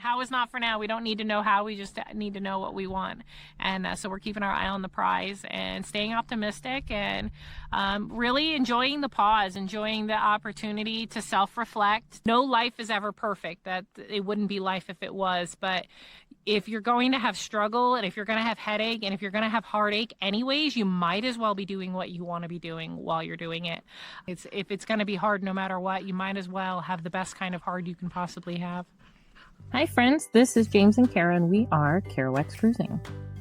how is not for now. We don't need to know how. We just need to know what we want. And so we're keeping our eye on the prize and staying optimistic and really enjoying the pause, enjoying the opportunity to self-reflect. No life is ever perfect. That it wouldn't be life if it was. But if you're going to have struggle and if you're going to have headache and if you're going to have heartache anyways, you might as well be doing what you want to be doing while you're doing it. If it's going to be hard no matter what, you might as well have the best kind of hard you can possibly have. Hi friends, this is James and Kara and we are Kerouacs Cruising.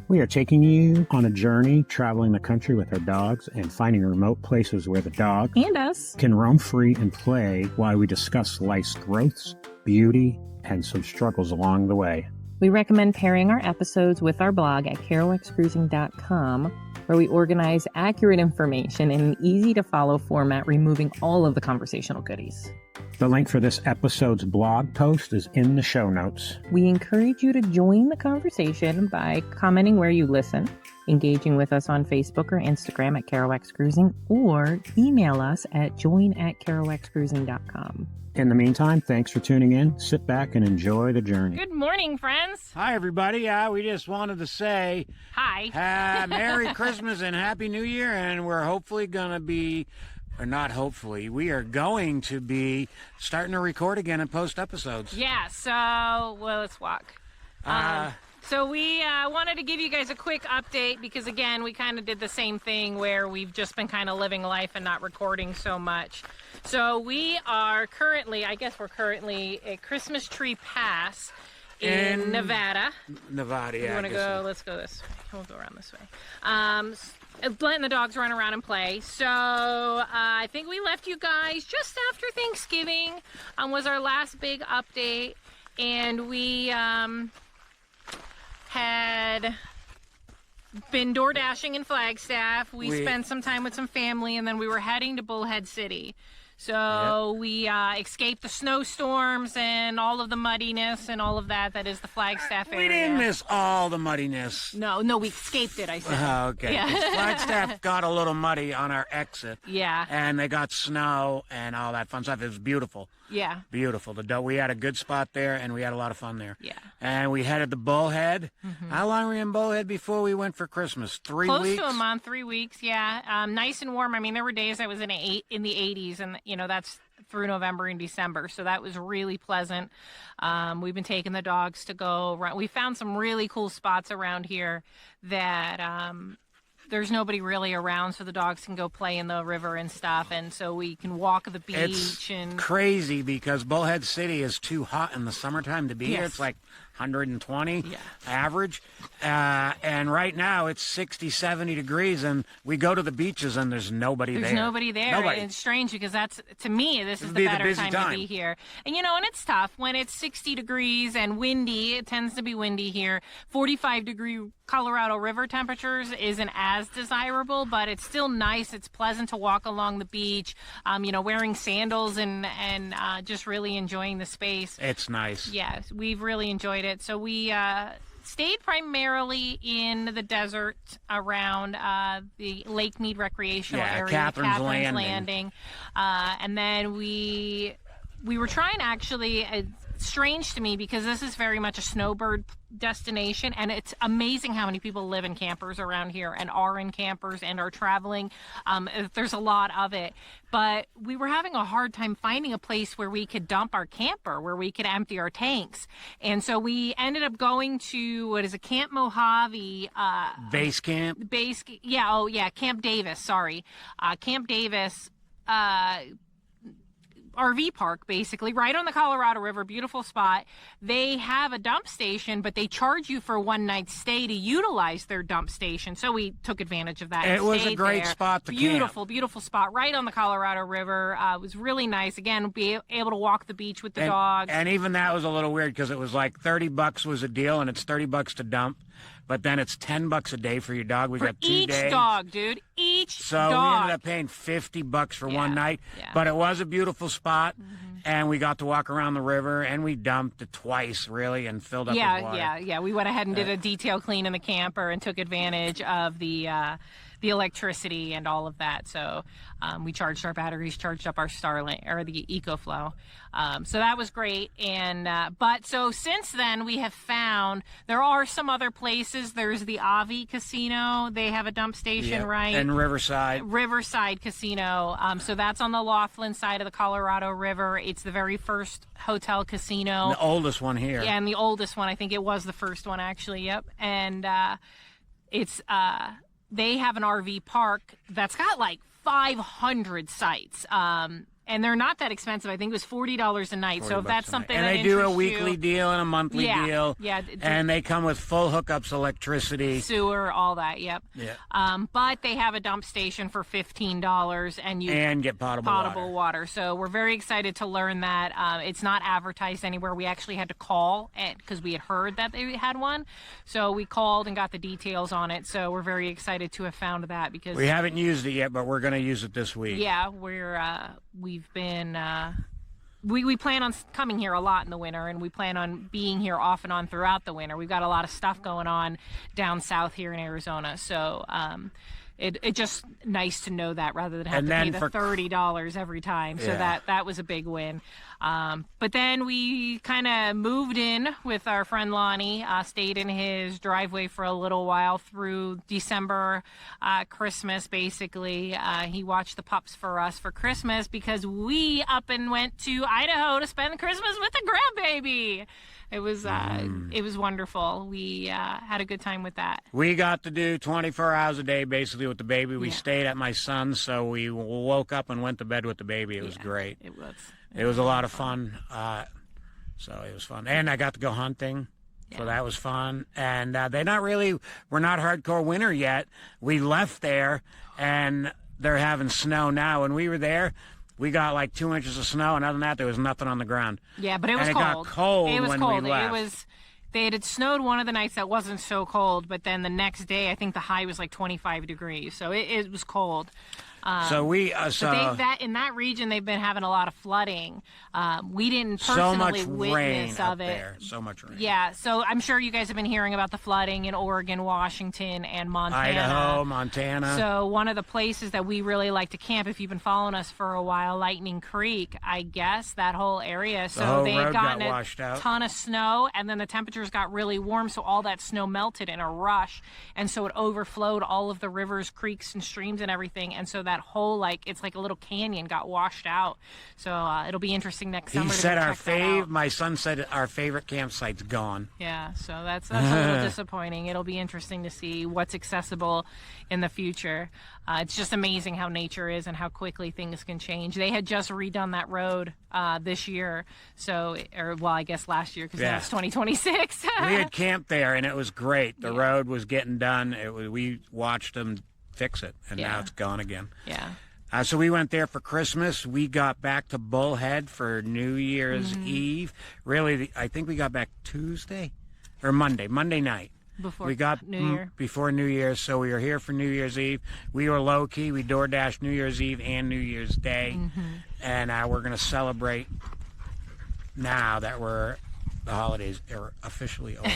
We are taking you on a journey, traveling the country with our dogs and finding remote places where the dog And us can roam free and play while we discuss life's growths, beauty, and some struggles along the way. We recommend pairing our episodes with our blog at KerouacsCruising.com, where we organize accurate information in an easy-to-follow format, removing all of the conversational goodies. The link for this episode's blog post is in the show notes. We encourage you to join the conversation by commenting where you listen, engaging with us on Facebook or Instagram at Kerouacs Cruising, or email us at join@KerouacsCruising.com. In the meantime, thanks for tuning in. Sit back and enjoy the journey. Good morning, friends. Hi, everybody. We just wanted to say Hi. Merry Christmas and Happy New Year, and we're hopefully going to be, or not hopefully, we are going to be starting to record again and post episodes. Yeah, so, well, let's walk. So we wanted to give you guys a quick update because, again, we kind of did the same thing where we've just been kind of living life and not recording so much. So we are currently, I guess we're currently at Christmas Tree Pass in Nevada. Nevada, yeah. You want to go? So. Let's go this way. We'll go around this way. Letting the dogs run around and play. So I think we left you guys just after Thanksgiving was our last big update. And we had been DoorDashing in Flagstaff. We spent some time with some family, and then we were heading to Bullhead City. So we escaped the snowstorms and all of the muddiness and all of that is the Flagstaff area. We didn't miss all the muddiness. No, we escaped it, I said. Okay. Yeah. Flagstaff got a little muddy on our exit. Yeah. And they got snow and all that fun stuff. It was beautiful. Yeah. Beautiful. We had a good spot there, and we had a lot of fun there. Yeah. And we headed to Bullhead. Mm-hmm. How long were we in Bullhead before we went for Christmas? 3 weeks? Close to a month, 3 weeks, yeah. Nice and warm. I mean, there were days I was in the 80s, and, that's through November and December, so that was really pleasant. We've been taking the dogs to go around. We found some really cool spots around here that there's nobody really around, so the dogs can go play in the river and stuff, and so we can walk the beach. It's and crazy because Bullhead City is too hot in the summertime to be here. It's like 120 average, and right now it's 60, 70 degrees, and we go to the beaches and there's nobody there. There's nobody there. Nobody. It's strange because to me, this is the better time to be here. And and it's tough when it's 60 degrees and windy. It tends to be windy here. 45-degree Colorado River temperatures isn't as desirable, but it's still nice. It's pleasant to walk along the beach, wearing sandals and just really enjoying the space. It's nice. Yes, we've really enjoyed it. So we stayed primarily in the desert around the Lake Mead recreational area, Catherine's Landing. And then we were trying to actually, strange to me because this is very much a snowbird destination, and it's amazing how many people live in campers around here and are in campers and are traveling. There's a lot of it, but we were having a hard time finding a place where we could dump our camper, where we could empty our tanks. And so we ended up going to Camp Mojave Base camp. Camp Davis. Camp Davis. RV park, basically, right on the Colorado River, beautiful spot. They have a dump station, but they charge you for a one-night stay to utilize their dump station. So we took advantage of that. It was a great spot to camp. Beautiful spot, right on the Colorado River. It was really nice. Again, be able to walk the beach with the dogs. And even that was a little weird because it was like $30 was a deal, and it's $30 to dump. But then it's $10 a day for your dog. We got 2 days. Each dog, dude. Each dog. So we ended up paying $50 for one night. Yeah. But it was a beautiful spot, and we got to walk around the river, and we dumped it twice, really, and filled up with water. Yeah. We went ahead and did a detail clean in the camper and took advantage of the the electricity and all of that. So we charged our batteries, charged up our Starlink or the EcoFlow. So that was great. And but so since then we have found there are some other places. There's the Avi Casino. They have a dump station, right? And Riverside Casino. So that's on the Laughlin side of the Colorado River. It's the very first hotel casino. The oldest one here. Yeah, and the oldest one. I think it was the first one, actually. Yep. And it's they have an RV park that's got like 500 sites. And they're not that expensive. I think it was $40 a night. So if that's something that interests you. And they do a interests weekly deal and a monthly deal. Yeah. And they come with full hookups, electricity. Sewer, all that, yep. Yeah. But they have a dump station for $15 and you get potable water. So we're very excited to learn that. It's not advertised anywhere. We actually had to call because we had heard that they had one. So we called and got the details on it. So we're very excited to have found that because we haven't used it yet, but we're going to use it this week. Yeah, we've been we plan on coming here a lot in the winter, and we plan on being here off and on throughout the winter. We've got a lot of stuff going on down south here in Arizona, so it just nice to know that rather than have to pay the $30 every time. So that was a big win. But then we kind of moved in with our friend Lonnie, stayed in his driveway for a little while through December, Christmas, basically. He watched the pups for us for Christmas because we up and went to Idaho to spend Christmas with the grandbaby. It was wonderful. We had a good time with that. We got to do 24 hours a day basically with the baby. We stayed at my son's, so we woke up and went to bed with the baby. It was great. It was a lot of fun. So it was fun. And I got to go hunting. So that was fun. And we're not hardcore winter yet. We left there and they're having snow now. When we were there, we got like 2 inches of snow, and other than that, there was nothing on the ground. Yeah, but it was cold. It got cold when we left. They had snowed one of the nights that wasn't so cold, but then the next day, I think the high was like 25 degrees, so it was cold. So in that region they've been having a lot of flooding. We didn't personally witness of it. There. So much rain. Yeah, so I'm sure you guys have been hearing about the flooding in Oregon, Washington, and Montana. Idaho, Montana. So one of the places that we really like to camp, if you've been following us for a while, Lightning Creek, I guess, that whole area. So they had gotten a ton of snow, and then the temperatures got really warm, so all that snow melted in a rush, and so it overflowed all of the rivers, creeks, and streams and everything, and so that whole it's like a little canyon got washed out. So it'll be interesting next summer. He said my son said our favorite campsite's gone. Yeah, so that's a little disappointing. It'll be interesting to see what's accessible in the future. It's just amazing how nature is and how quickly things can change. They had just redone that road this year, I guess last year because now it's 2026. We had camped there and it was great. The road was getting done. We watched them fix it, and now it's gone again. Yeah. So we went there for Christmas. We got back to Bullhead for New Year's Eve. Really, I think we got back Tuesday or Monday night. Before New Year. Before New Year's, so we were here for New Year's Eve. We were low-key. We DoorDashed New Year's Eve and New Year's Day. And we're going to celebrate now that the holidays are officially over.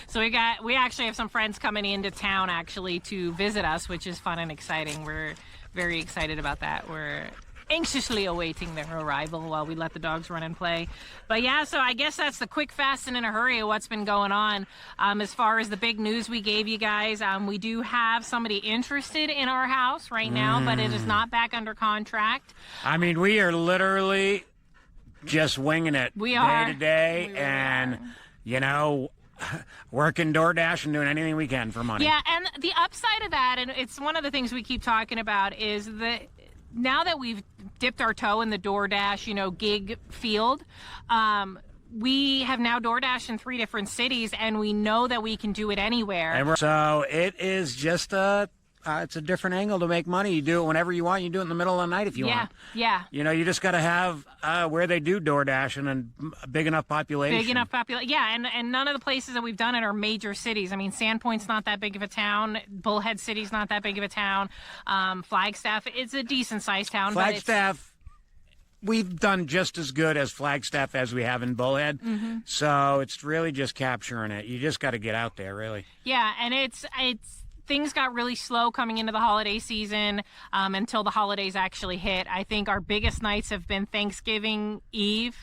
So we actually have some friends coming into town actually to visit us, which is fun and exciting. We're very excited about that. We're anxiously awaiting their arrival while we let the dogs run and play. But yeah, so I guess that's the quick, fast, and in a hurry of what's been going on. As far as the big news we gave you guys, we do have somebody interested in our house right now, but it is not back under contract. I mean, we are literally just winging it day to day, and working DoorDash and doing anything we can for money. Yeah, and the upside of that, and it's one of the things we keep talking about, is that now that we've dipped our toe in the DoorDash, gig field, we have now DoorDash in 3 different cities, and we know that we can do it anywhere. So it is just it's a different angle to make money. You do it whenever you want. You do it in the middle of the night if you want. Yeah. You just got to have where they do DoorDash and a big enough population. Yeah, and none of the places that we've done it are major cities. I mean, Sandpoint's not that big of a town. Bullhead City's not that big of a town. Flagstaff, it's a decent-sized town. Flagstaff, we've done just as good as Flagstaff as we have in Bullhead. So it's really just capturing it. You just got to get out there, really. Yeah, and it's things got really slow coming into the holiday season until the holidays actually hit. I think our biggest nights have been Thanksgiving Eve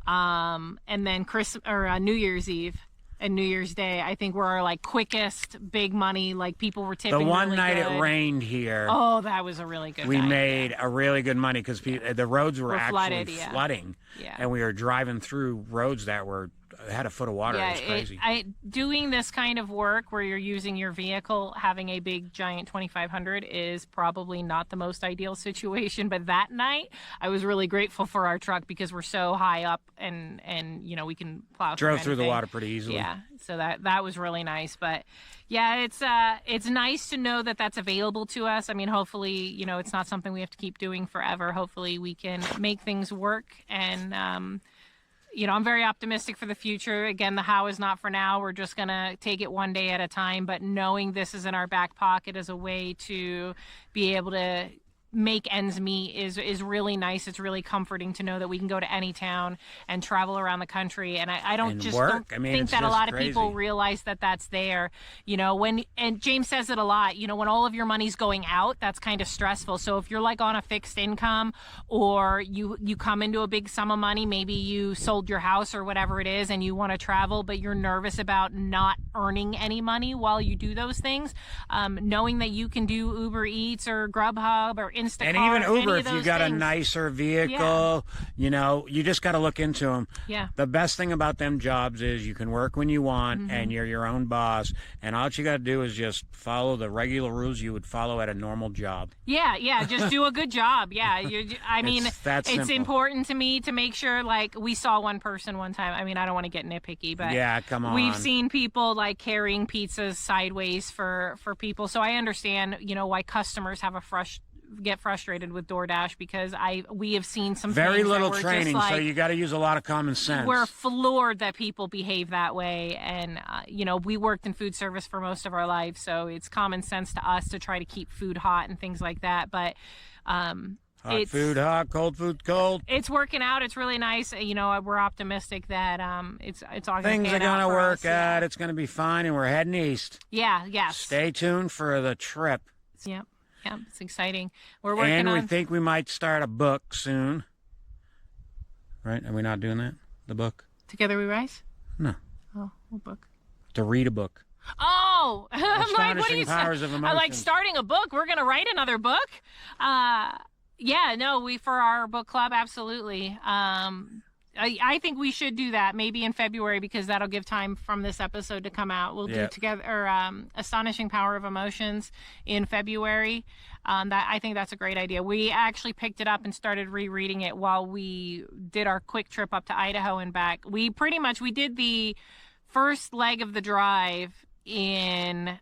and then New Year's Eve and New Year's Day. I think were our like quickest big money. Like people were tipping. The one really night good. it rained here. Oh, that was a really good. We night. made a really good money because the roads were actually flooding, and we were driving through roads that had a foot of water. It was crazy. Doing this kind of work where you're using your vehicle, having a big giant 2500 is probably not the most ideal situation. But that night, I was really grateful for our truck because we're so high up and we can plow. Drove through the water pretty easily. Yeah, so that was really nice. But yeah, it's nice to know that that's available to us. I mean, hopefully, it's not something we have to keep doing forever. Hopefully, we can make things work and. I'm very optimistic for the future. Again, the how is not for now. We're just going to take it one day at a time. But knowing this is in our back pocket as a way to be able to make ends meet is really nice. It's really comforting to know that we can go to any town and travel around the country. And I don't think that a lot of people realize that that's there. And James says it a lot, when all of your money's going out, that's kind of stressful. So if you're like on a fixed income or you come into a big sum of money, maybe you sold your house or whatever it is and you want to travel, but you're nervous about not earning any money while you do those things. Knowing that you can do Uber Eats or Grubhub or Instacart, and even Uber, if you got a nicer vehicle, you just got to look into them. Yeah. The best thing about them jobs is you can work when you want, and you're your own boss. And all you got to do is just follow the regular rules you would follow at a normal job. Yeah, just do a good job. Yeah, it's important to me to make sure. Like we saw one person one time. I mean, I don't want to get nitpicky, but yeah, come on. We've seen people like carrying pizzas sideways for people. So I understand, why customers have get frustrated with DoorDash because we have seen some very things little that training, just, so you got to use a lot of common sense. We're floored that people behave that way, and we worked in food service for most of our life, so it's common sense to us to try to keep food hot and things like that. But hot food hot, cold food cold. It's working out. It's really nice. We're optimistic that it's all things are going to work out. It's going to be fine, and we're heading east. Yeah. Yes. Stay tuned for the trip. Yep. Yeah, it's exciting. We're working and we on... think we might start a book soon. Right? Are we not doing that? The book? Together We Rise? No. Oh, what book? To read a book. Oh! I'm like, what are you Powers of Emotion. I'm like, starting a book? We're going to write another book? For our book club, absolutely. I think we should do that maybe in February because that'll give time from this episode to come out. We'll do together Astonishing Power of Emotions in February. I think that's a great idea. We actually picked it up and started rereading it while we did our quick trip up to Idaho and back. We did the first leg of the drive in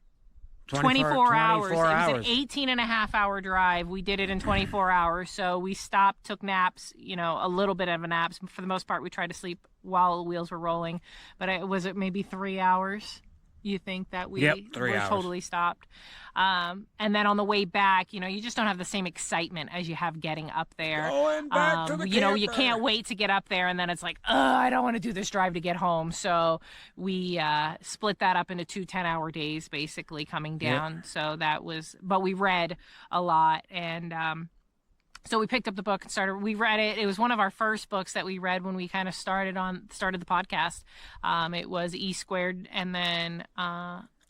24 hours. It was an 18 and a half hour drive. We did it in 24 hours. So we stopped, took naps, a little bit of a nap. For the most part, we tried to sleep while the wheels were rolling. But was it maybe 3 hours? You think that we were totally stopped? And then on the way back, you just don't have the same excitement as you have getting up there. Going back to the camper. You can't wait to get up there, and then it's like, I don't want to do this drive to get home. So we split that up into 2 10-hour days, basically coming down. So but we read a lot, and so we picked up the book and we read it. It was one of our first books that we read when we kind of started the podcast. It was E Squared, and then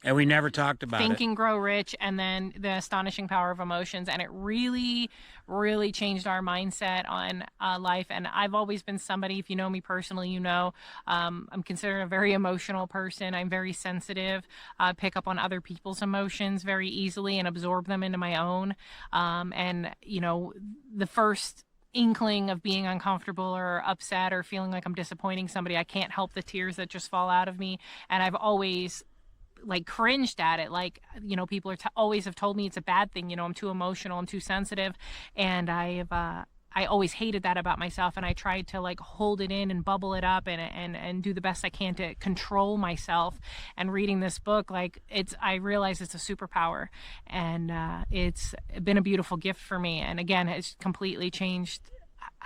and we never talked about Think and Grow Rich, and then The Astonishing Power of Emotions. And it really, really changed our mindset on life. And I've always been somebody, if you know me personally, I'm considered a very emotional person. I'm very sensitive, pick up on other people's emotions very easily and absorb them into my own. The first inkling of being uncomfortable or upset or feeling like I'm disappointing somebody, I can't help the tears that just fall out of me. And I've always cringed at it. People always have told me it's a bad thing. I'm too emotional, I'm too sensitive. And I always hated that about myself. And I tried to hold it in and bubble it up and do the best I can to control myself. And reading this book, I realize it's a superpower, and it's been a beautiful gift for me. And again, it's completely changed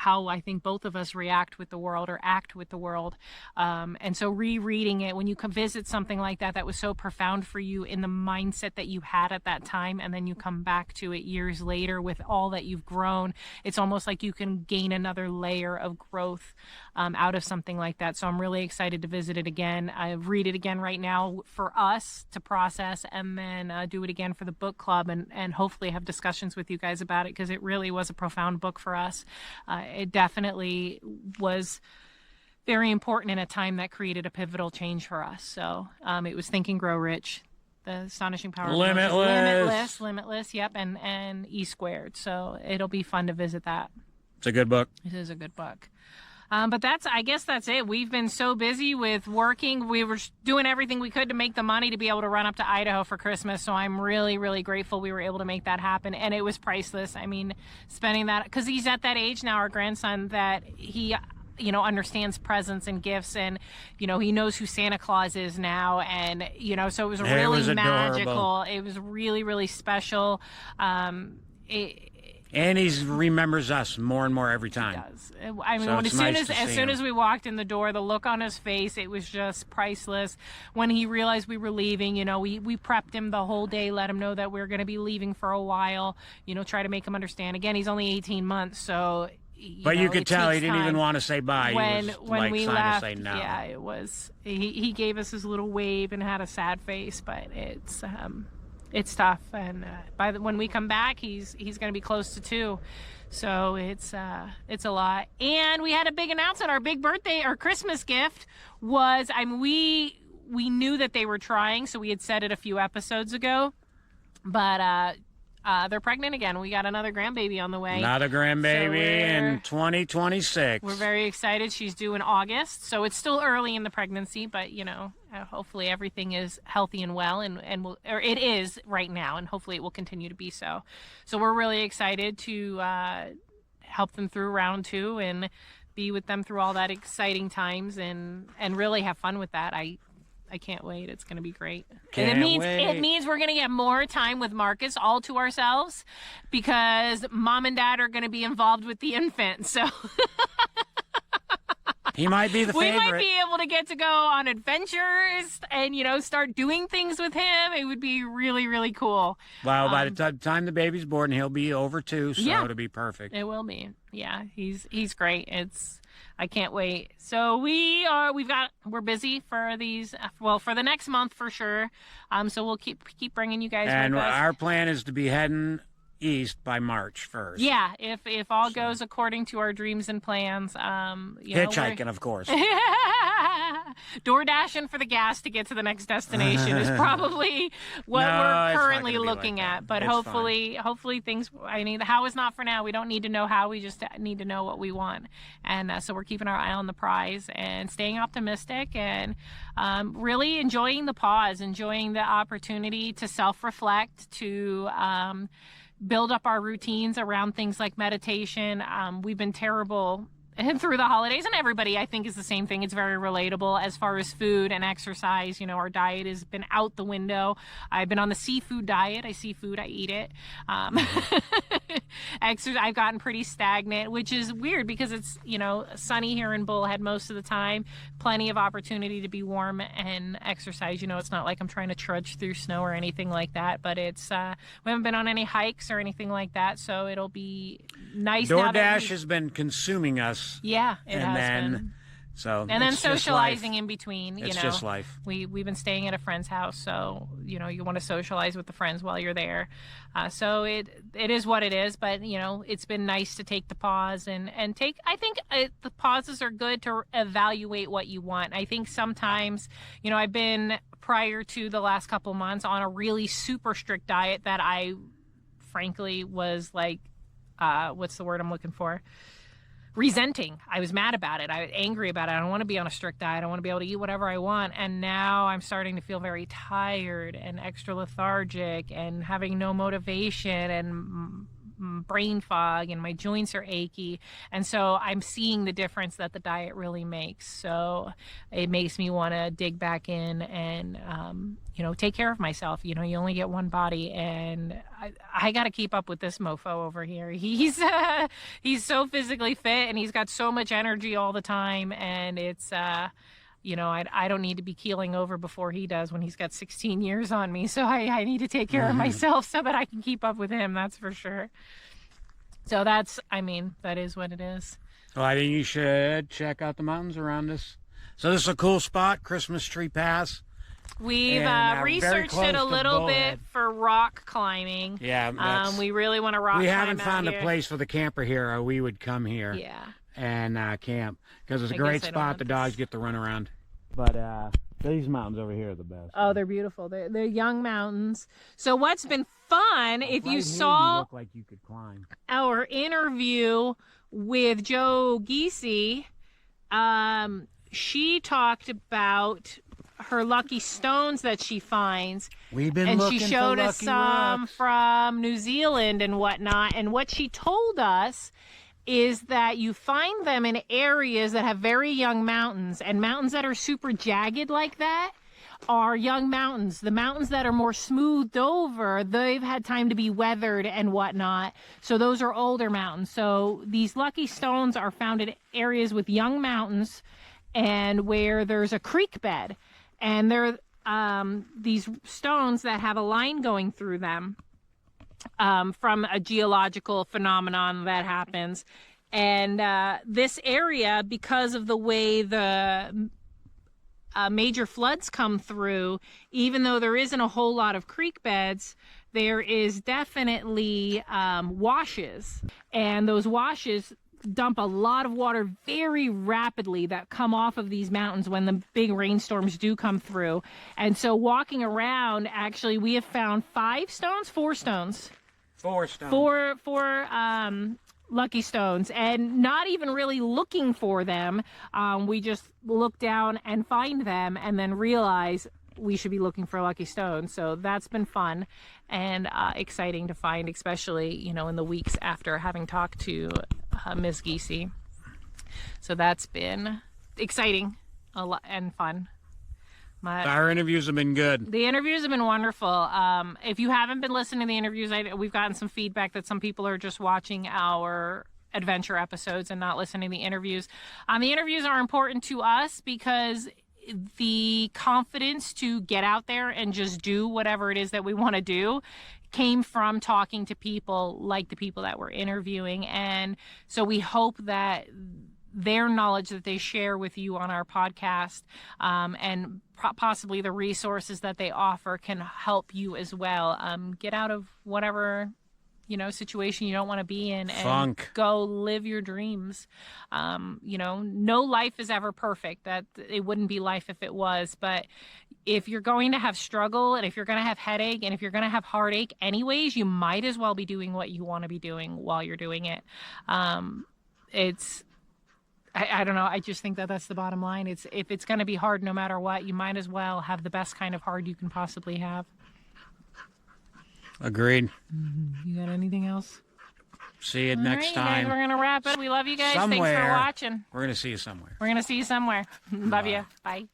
how I think both of us react with the world or act with the world. And so rereading it, when you can visit something like that was so profound for you in the mindset that you had at that time, and then you come back to it years later with all that you've grown, it's almost like you can gain another layer of growth out of something like that. So I'm really excited to visit it again. I read it again right now for us to process, and then do it again for the book club, and hopefully have discussions with you guys about it, because it really was a profound book for us. It definitely was very important in a time that created a pivotal change for us. So it was Think and Grow Rich, The Astonishing Power of Limitless, yep, and E Squared. So it'll be fun to visit that. It's a good book. It is a good book. But I guess that's it. We've been so busy with working. We were doing everything we could to make the money to be able to run up to Idaho for Christmas. So I'm really, really grateful we were able to make that happen. And it was priceless. I mean, spending that, because he's at that age now, our grandson, that he, understands presents and gifts, and, he knows who Santa Claus is now. And, so it was really magical. It was really, really special. And he remembers us more and more every time. He does. I mean, as soon as we walked in the door, the look on his face, it was just priceless. When he realized we were leaving, we prepped him the whole day, let him know that we were going to be leaving for a while, try to make him understand. Again, he's only 18 months, so... But you could tell he didn't even want to say bye. When we left, to say no. Yeah, it was... He gave us his little wave and had a sad face, but it's tough, and when we come back, he's going to be close to 2, so it's a lot. And we had a big announcement. Our big birthday, our Christmas gift was, we knew that they were trying, so we had said it a few episodes ago, but they're pregnant again. We got another grandbaby on the way. Another grandbaby in 2026. We're very excited. She's due in August, so it's still early in the pregnancy, but hopefully everything is healthy and well, and it is right now, and hopefully it will continue to be so. So we're really excited to help them through round 2 and be with them through all that exciting times, and really have fun with that. I can't wait. It's going to be great. It means we're going to get more time with Marcus all to ourselves, because mom and dad are going to be involved with the infant. So he might be the favorite. We might be able to get to go on adventures and, start doing things with him. It would be really, really cool. Well, by the time the baby's born, he'll be over 2, so it'll be perfect. It will be. Yeah, he's great. I can't wait. So we're busy for these, for the next month for sure. So we'll keep bringing you guys with us. And us. our plan is to be heading east by March 1st. Yeah, if all goes according to our dreams and plans. Hitchhiking, of course. DoorDashing for the gas to get to the next destination is probably what we're currently looking at. But hopefully things. How is not for now. We don't need to know how. We just need to know what we want. And so we're keeping our eye on the prize and staying optimistic, and really enjoying the pause, enjoying the opportunity to self-reflect, to build up our routines around things like meditation. We've been terrible through the holidays, and everybody, I think, is the same thing. It's very relatable as far as food and exercise. Our diet has been out the window. I've been on the seafood diet. I see food, I eat it. I've gotten pretty stagnant, which is weird because it's, sunny here in Bullhead most of the time, plenty of opportunity to be warm and exercise. It's not like I'm trying to trudge through snow or anything like that, but we haven't been on any hikes or anything like that, so it'll be nice. DoorDash has been consuming us. Yeah, it has been. So and then socializing in between. It's just life. We've been staying at a friend's house, so you want to socialize with the friends while you're there. So it is what it is, but it's been nice to take the pause and take. I think the pauses are good to evaluate what you want. I think sometimes I've been, prior to the last couple months, on a really super strict diet that I frankly was like, what's the word I'm looking for? Resenting. I was mad about it. I was angry about it. I don't want to be on a strict diet. I want to be able to eat whatever I want. And now I'm starting to feel very tired and extra lethargic and having no motivation and brain fog and my joints are achy. And so I'm seeing the difference that the diet really makes. So it makes me want to dig back in and, take care of myself. You only get one body, and I got to keep up with this mofo over here. He's so physically fit, and he's got so much energy all the time. And it's, I don't need to be keeling over before he does when he's got 16 years on me. So I need to take care of myself so that I can keep up with him. That's for sure. So that is what it is. Well, I think you should check out the mountains around us. So this is a cool spot, Christmas Tree Pass. We've researched it a little bit for rock climbing. Yeah. We really want to rock climb. We haven't found a place for the camper here, or we would come here. Yeah. And camp, because it's a great spot. The dogs get to run around. But these mountains over here are the best. Oh, they're beautiful. They're young mountains. So what's been fun, if you You saw look like you could climb. our interview with Joe Giese, she talked about her lucky stones that she finds. We've been and looking she showed for us lucky some rocks. from New Zealand and whatnot. And what she told us is that you find them in areas that have very young mountains, and mountains that are super jagged like that are young mountains. The mountains that are more smoothed over, they've had time to be weathered and whatnot. So those are older mountains. So these lucky stones are found in areas with young mountains and where there's a creek bed. And they're these stones that have a line going through them from a geological phenomenon that happens. And this area, because of the way the major floods come through, even though there isn't a whole lot of creek beds, there is definitely washes. And those washes dump a lot of water very rapidly that come off of these mountains when the big rainstorms do come through. And so walking around, actually, we have found four stones. Four lucky stones, and not even really looking for them. We just look down and find them and then realize we should be looking for lucky stones. So that's been fun and exciting to find, especially, in the weeks after having talked to Ms. Giese. So that's been exciting and fun. Our interviews have been good. The interviews have been wonderful. If you haven't been listening to the interviews, we've gotten some feedback that some people are just watching our adventure episodes and not listening to the interviews. The interviews are important to us because the confidence to get out there and just do whatever it is that we want to do came from talking to people like the people that we're interviewing. And so we hope that their knowledge that they share with you on our podcast and possibly the resources that they offer can help you as well get out of whatever situation you don't want to be in and go live your dreams. No life is ever perfect. That it wouldn't be life if it was. But if you're going to have struggle, and if you're going to have headache, and if you're going to have heartache anyways, you might as well be doing what you want to be doing while you're doing it. I don't know. I just think that that's the bottom line. If it's going to be hard no matter what, you might as well have the best kind of hard you can possibly have. Agreed. Mm-hmm. You got anything else? See you next time. Guys, we're going to wrap it. We love you guys. Thanks for watching. We're going to see you somewhere. We're going to see you somewhere. Love you. Bye.